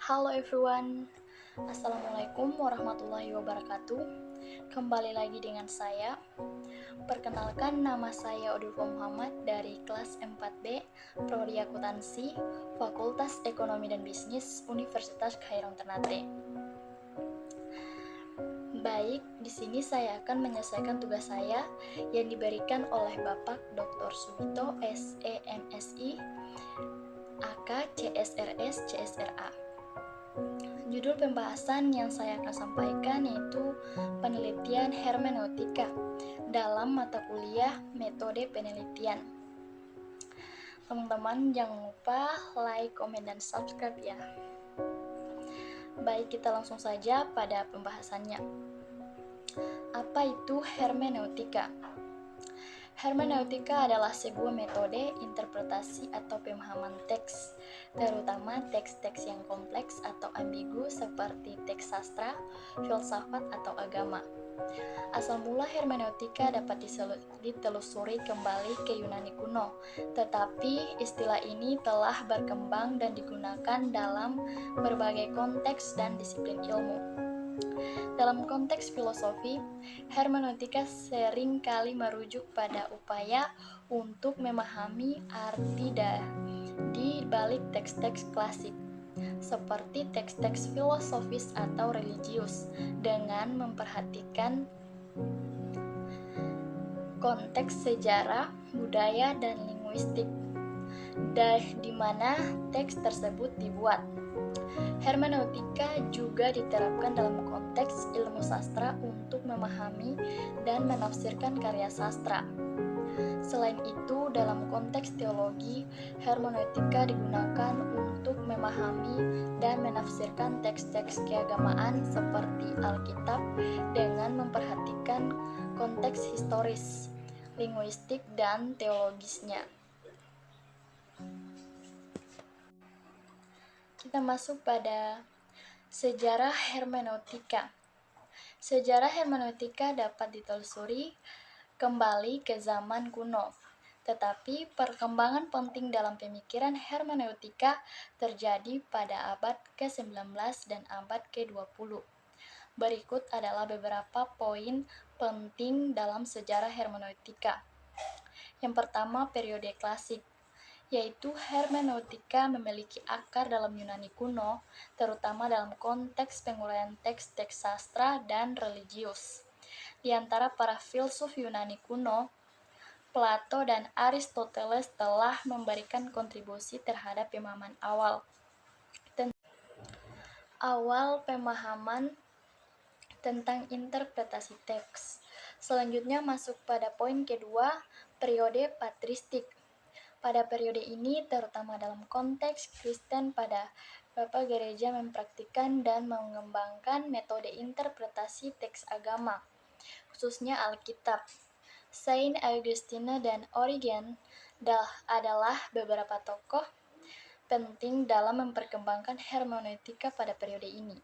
Halo everyone, Assalamualaikum warahmatullahi wabarakatuh. Kembali lagi dengan saya. Perkenalkan, nama saya Odulfa Muhammad dari kelas 4B, Prodi Akuntansi, Fakultas Ekonomi dan Bisnis, Universitas Khairul Ternate. Baik, di sini saya akan menyelesaikan tugas saya yang diberikan oleh Bapak Dr. Sumito SEMSI, AK CSRS CSRA. Judul pembahasan yang saya akan sampaikan yaitu penelitian hermeneutika dalam mata kuliah metode penelitian. Teman-teman jangan lupa like, komen, dan subscribe ya. Baik, kita langsung saja pada pembahasannya. Apa itu hermeneutika? Hermeneutika adalah sebuah metode interpretasi atau pemahaman teks, terutama teks-teks yang kompleks atau ambigu seperti teks sastra, filsafat, atau agama. Asal mula hermeneutika dapat ditelusuri kembali ke Yunani kuno, tetapi istilah ini telah berkembang dan digunakan dalam berbagai konteks dan disiplin ilmu. Dalam konteks filosofi, hermeneutika sering kali merujuk pada upaya untuk memahami arti di balik teks-teks klasik, seperti teks-teks filosofis atau religius, dengan memperhatikan konteks sejarah, budaya, dan linguistik, di mana teks tersebut dibuat. Hermeneutika juga diterapkan dalam konteks ilmu sastra untuk memahami dan menafsirkan karya sastra. Selain itu, dalam konteks teologi, hermeneutika digunakan untuk memahami dan menafsirkan teks-teks keagamaan seperti Alkitab dengan memperhatikan konteks historis, linguistik, dan teologisnya. Kita masuk pada sejarah hermeneutika. Sejarah hermeneutika dapat ditelusuri kembali ke zaman kuno, tetapi perkembangan penting dalam pemikiran hermeneutika terjadi pada abad ke-19 dan abad ke-20. Berikut adalah beberapa poin penting dalam sejarah hermeneutika. Yang pertama, periode klasik, yaitu hermeneutika memiliki akar dalam Yunani kuno, terutama dalam konteks penguraian teks-teks sastra dan religius. Di antara para filsuf Yunani kuno, Plato dan Aristoteles telah memberikan kontribusi terhadap pemahaman pemahaman tentang interpretasi teks. Selanjutnya masuk pada poin kedua, periode patristik. Pada periode ini, terutama dalam konteks Kristen, pada Bapak Gereja mempraktikkan dan mengembangkan metode interpretasi teks agama, khususnya Alkitab. Saint Augustine dan Origen adalah beberapa tokoh penting dalam memperkembangkan hermeneutika pada periode ini.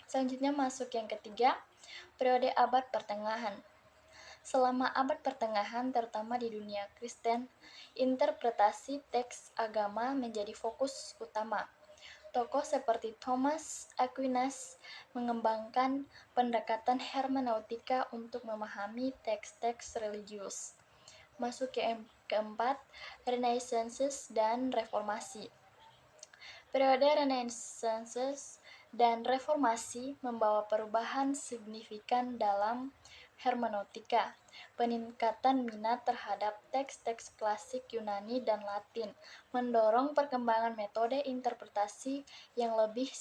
Selanjutnya masuk yang ketiga, periode abad pertengahan. Selama abad pertengahan, terutama di dunia Kristen, interpretasi teks agama menjadi fokus utama. Tokoh seperti Thomas Aquinas mengembangkan pendekatan hermeneutika untuk memahami teks-teks religius. Masuk ke keempat, Renaissance dan Reformasi. Periode Renaissance dan Reformasi membawa perubahan signifikan dalam hermeneutika, peningkatan minat terhadap teks-teks klasik Yunani dan Latin, mendorong perkembangan metode interpretasi yang lebih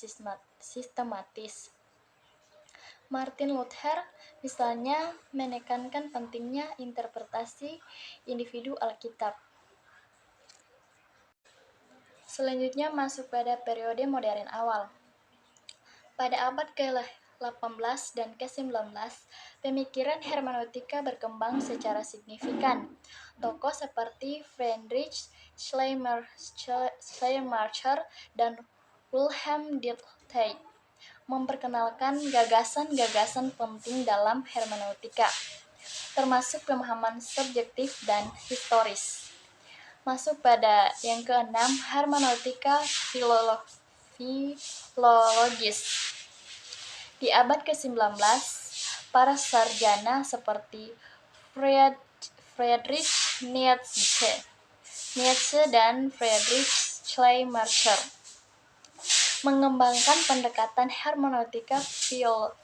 sistematis. Martin Luther, misalnya, menekankan pentingnya interpretasi individu Alkitab. Selanjutnya masuk pada periode modern awal. Pada abad ke-18 dan ke-19, pemikiran hermeneutika berkembang secara signifikan. Tokoh seperti Friedrich Schleiermacher dan Wilhelm Dilthey memperkenalkan gagasan-gagasan penting dalam hermeneutika, termasuk pemahaman subjektif dan historis. Masuk pada yang keenam, hermeneutika filologis. Di abad ke-19, para sarjana seperti Friedrich Nietzsche dan Friedrich Schleiermacher mengembangkan pendekatan hermeneutika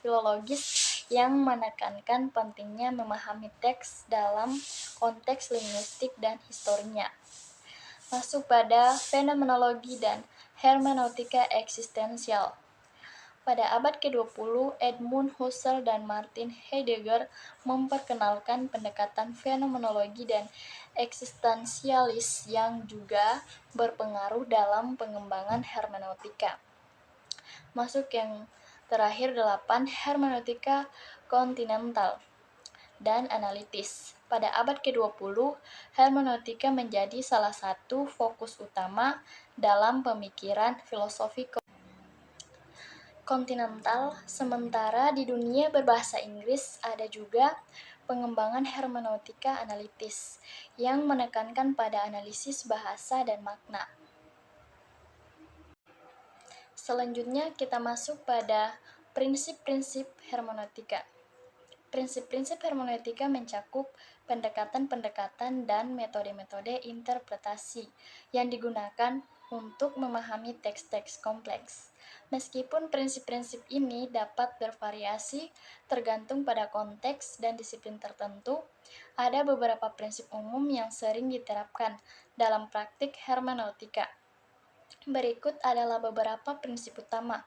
filologis yang menekankan pentingnya memahami teks dalam konteks linguistik dan historinya. Masuk pada fenomenologi dan hermeneutika eksistensial. Pada abad ke-20, Edmund Husserl dan Martin Heidegger memperkenalkan pendekatan fenomenologi dan eksistensialis yang juga berpengaruh dalam pengembangan hermeneutika. Masuk yang terakhir 8, hermeneutika kontinental dan analitis. Pada abad ke-20, hermeneutika menjadi salah satu fokus utama dalam pemikiran filosofi kontinental, sementara di dunia berbahasa Inggris ada juga pengembangan hermeneutika analitis yang menekankan pada analisis bahasa dan makna. Selanjutnya kita masuk pada prinsip-prinsip hermeneutika. Prinsip-prinsip hermeneutika mencakup pendekatan-pendekatan dan metode-metode interpretasi yang digunakan untuk memahami teks-teks kompleks. Meskipun prinsip-prinsip ini dapat bervariasi tergantung pada konteks dan disiplin tertentu, ada beberapa prinsip umum yang sering diterapkan dalam praktik hermeneutika. Berikut adalah beberapa prinsip utama.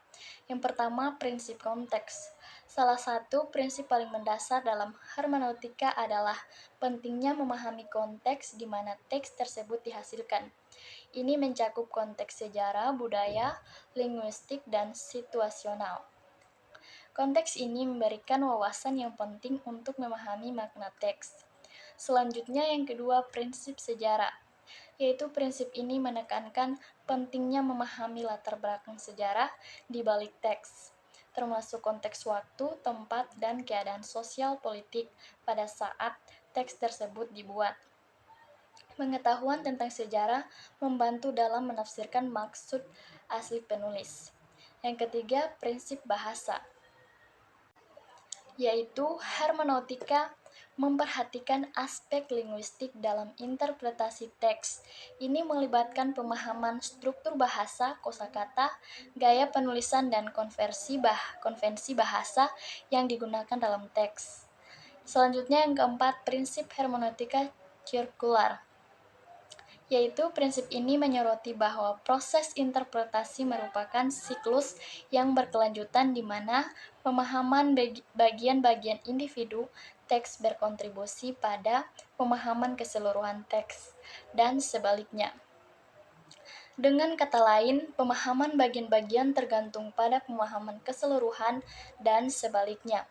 Yang pertama, prinsip konteks. Salah satu prinsip paling mendasar dalam hermeneutika adalah pentingnya memahami konteks di mana teks tersebut dihasilkan. Ini mencakup konteks sejarah, budaya, linguistik, dan situasional. Konteks ini memberikan wawasan yang penting untuk memahami makna teks. Selanjutnya yang kedua, prinsip sejarah, yaitu prinsip ini menekankan pentingnya memahami latar belakang sejarah di balik teks, termasuk konteks waktu, tempat, dan keadaan sosial politik pada saat teks tersebut dibuat. Pengetahuan tentang sejarah membantu dalam menafsirkan maksud asli penulis. Yang ketiga, prinsip bahasa, yaitu hermeneutika memperhatikan aspek linguistik dalam interpretasi teks. Ini melibatkan pemahaman struktur bahasa, kosakata, gaya penulisan, dan konvensi bahasa yang digunakan dalam teks. Selanjutnya yang keempat, prinsip hermeneutika sirkular, yaitu prinsip ini menyoroti bahwa proses interpretasi merupakan siklus yang berkelanjutan di mana pemahaman bagian-bagian individu teks berkontribusi pada pemahaman keseluruhan teks, dan sebaliknya. Dengan kata lain, pemahaman bagian-bagian tergantung pada pemahaman keseluruhan dan sebaliknya.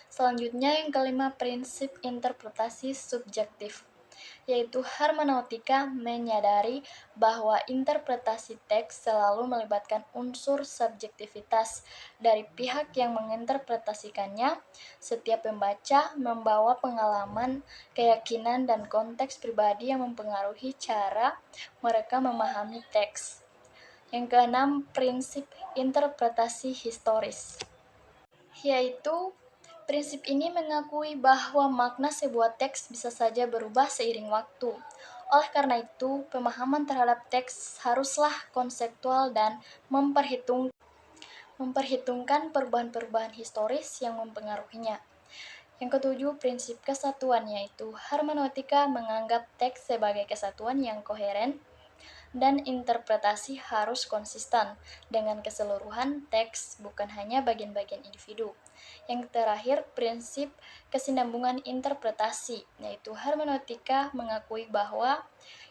Selanjutnya yang kelima, prinsip interpretasi subjektif, yaitu hermeneutika menyadari bahwa interpretasi teks selalu melibatkan unsur subjektivitas dari pihak yang menginterpretasikannya. Setiap pembaca membawa pengalaman, keyakinan, dan konteks pribadi yang mempengaruhi cara mereka memahami teks. Yang keenam, prinsip interpretasi historis, yaitu prinsip ini mengakui bahwa makna sebuah teks bisa saja berubah seiring waktu. Oleh karena itu, pemahaman terhadap teks haruslah konseptual dan memperhitungkan perubahan-perubahan historis yang mempengaruhinya. Yang ketujuh, prinsip kesatuan, yaitu hermeneutika menganggap teks sebagai kesatuan yang koheren dan interpretasi harus konsisten dengan keseluruhan teks, bukan hanya bagian-bagian individu. Yang terakhir, prinsip kesinambungan interpretasi, yaitu hermeneutika mengakui bahwa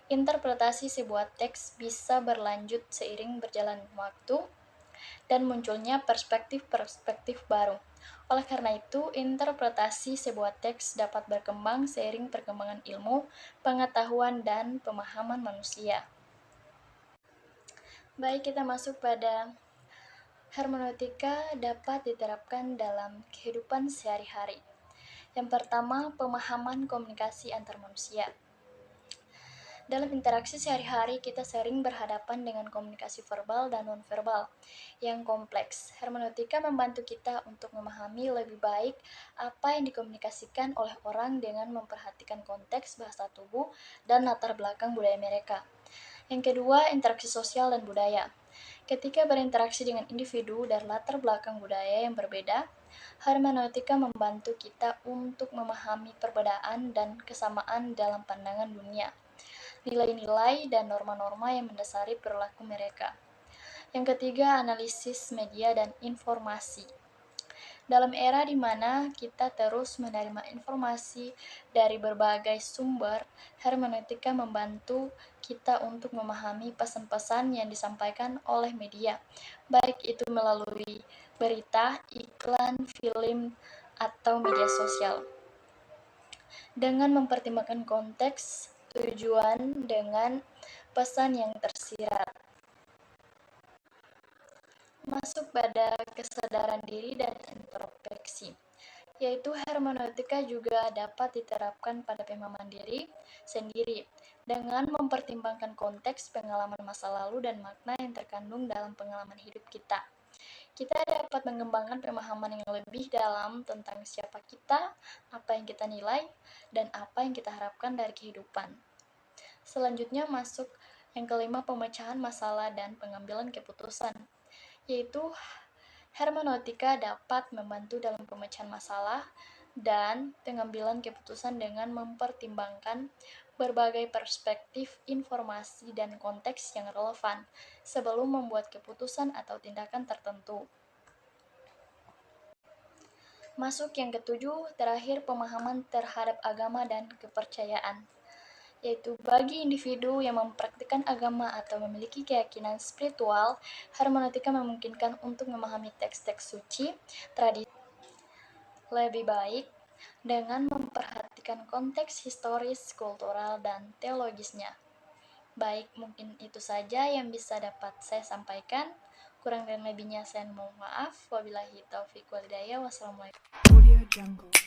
interpretasi sebuah teks bisa berlanjut seiring berjalan waktu dan munculnya perspektif-perspektif baru. Oleh karena itu, interpretasi sebuah teks dapat berkembang seiring perkembangan ilmu, pengetahuan, dan pemahaman manusia. Baik, kita masuk pada hermeneutika dapat diterapkan dalam kehidupan sehari-hari. Yang pertama, pemahaman komunikasi antar manusia. Dalam interaksi sehari-hari, kita sering berhadapan dengan komunikasi verbal dan nonverbal yang kompleks. Hermeneutika membantu kita untuk memahami lebih baik apa yang dikomunikasikan oleh orang dengan memperhatikan konteks bahasa tubuh dan latar belakang budaya mereka. Yang kedua, interaksi sosial dan budaya. Ketika berinteraksi dengan individu dari latar belakang budaya yang berbeda, hermeneutika membantu kita untuk memahami perbedaan dan kesamaan dalam pandangan dunia, nilai-nilai dan norma-norma yang mendasari perilaku mereka. Yang ketiga, analisis media dan informasi. Dalam era di mana kita terus menerima informasi dari berbagai sumber, hermeneutika membantu kita untuk memahami pesan-pesan yang disampaikan oleh media, baik itu melalui berita, iklan, film, atau media sosial. Dengan mempertimbangkan konteks, tujuan, dengan pesan yang tersirat. Masuk pada kesadaran diri dan introspeksi, yaitu hermeneutika juga dapat diterapkan pada pemahaman diri sendiri dengan mempertimbangkan konteks pengalaman masa lalu dan makna yang terkandung dalam pengalaman hidup kita. Kita dapat mengembangkan pemahaman yang lebih dalam tentang siapa kita, apa yang kita nilai, dan apa yang kita harapkan dari kehidupan. Selanjutnya masuk yang kelima, pemecahan masalah dan pengambilan keputusan, yaitu hermeneutika dapat membantu dalam pemecahan masalah dan pengambilan keputusan dengan mempertimbangkan berbagai perspektif, informasi, dan konteks yang relevan sebelum membuat keputusan atau tindakan tertentu. Masuk yang ketujuh, terakhir pemahaman terhadap agama dan kepercayaan, yaitu bagi individu yang mempraktikkan agama atau memiliki keyakinan spiritual, hermeneutika memungkinkan untuk memahami teks-teks suci, tradisi lebih baik dengan memperhatikan konteks historis, kultural, dan teologisnya. Baik, mungkin itu saja yang bisa dapat saya sampaikan. Kurang dan lebihnya saya mohon maaf. Wabillahi taufiq wal hidayah. Wassalamualaikum.